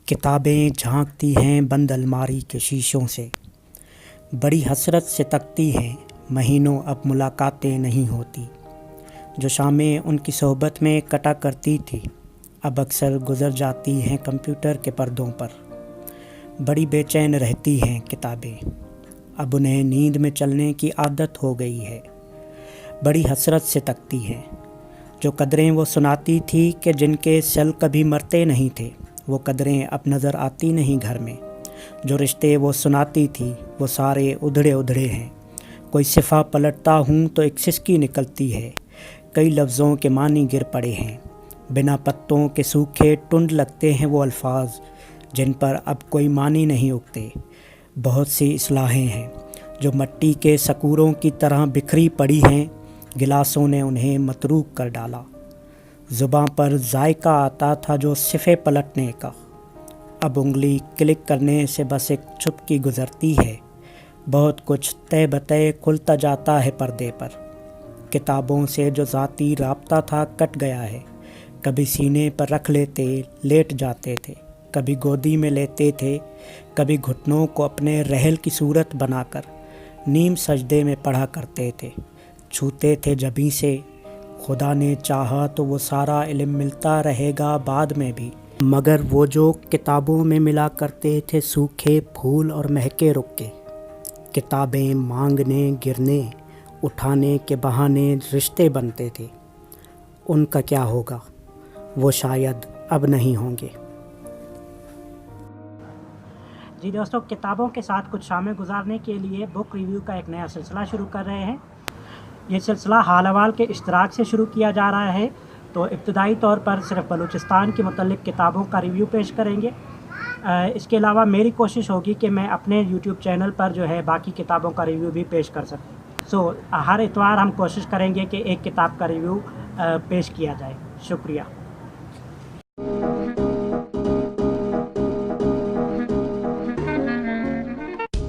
کتابیں جھانکتی ہیں بند الماری کے شیشوں سے، بڑی حسرت سے تکتی ہیں، مہینوں اب ملاقاتیں نہیں ہوتی۔ جو شامیں ان کی صحبت میں کٹا کرتی تھی اب اکثر گزر جاتی ہیں کمپیوٹر کے پردوں پر۔ بڑی بے چین رہتی ہیں کتابیں، اب انہیں نیند میں چلنے کی عادت ہو گئی ہے۔ بڑی حسرت سے تکتی ہیں، جو قدریں وہ سناتی تھی کہ جن کے سل کبھی مرتے نہیں تھے، وہ قدریں اب نظر آتی نہیں گھر میں۔ جو رشتے وہ سناتی تھی وہ سارے ادھڑے ادھڑے ہیں۔ کوئی صفحہ پلٹتا ہوں تو ایک سسکی نکلتی ہے، کئی لفظوں کے معنی گر پڑے ہیں۔ بنا پتوں کے سوکھے ٹنڈ لگتے ہیں وہ الفاظ جن پر اب کوئی معنی نہیں اگتے۔ بہت سی اصلاحیں ہیں جو مٹی کے سکوروں کی طرح بکھری پڑی ہیں، گلاسوں نے انہیں متروک کر ڈالا۔ زباں پر ذائقہ آتا تھا جو صفحے پلٹنے کا، اب انگلی کلک کرنے سے بس ایک چپکی گزرتی ہے۔ بہت کچھ طے بطے کھلتا جاتا ہے پردے پر۔ کتابوں سے جو ذاتی رابطہ تھا کٹ گیا ہے۔ کبھی سینے پر رکھ لیتے لیٹ جاتے تھے، کبھی گودی میں لیتے تھے، کبھی گھٹنوں کو اپنے رحل کی صورت بنا کر نیم سجدے میں پڑھا کرتے تھے۔ چھوتے تھے جبیں سے، خدا نے چاہا تو وہ سارا علم ملتا رہے گا بعد میں بھی، مگر وہ جو کتابوں میں ملا کرتے تھے سوکھے پھول اور مہکے رخ کے۔ کتابیں مانگنے گرنے اٹھانے کے بہانے رشتے بنتے تھے، ان کا کیا ہوگا؟ وہ شاید اب نہیں ہوں گے۔ جی دوستو، کتابوں کے ساتھ کچھ شامیں گزارنے کے لیے بک ریویو کا ایک نیا سلسلہ شروع کر رہے ہیں۔ یہ سلسلہ حال احوال کے اشتراک سے شروع کیا جا رہا ہے، تو ابتدائی طور پر صرف بلوچستان کے متعلق کتابوں کا ریویو پیش کریں گے۔ اس کے علاوہ میری کوشش ہوگی کہ میں اپنے یوٹیوب چینل پر جو ہے باقی کتابوں کا ریویو بھی پیش کر سکوں۔ ہر اتوار ہم کوشش کریں گے کہ ایک کتاب کا ریویو پیش کیا جائے۔ شکریہ۔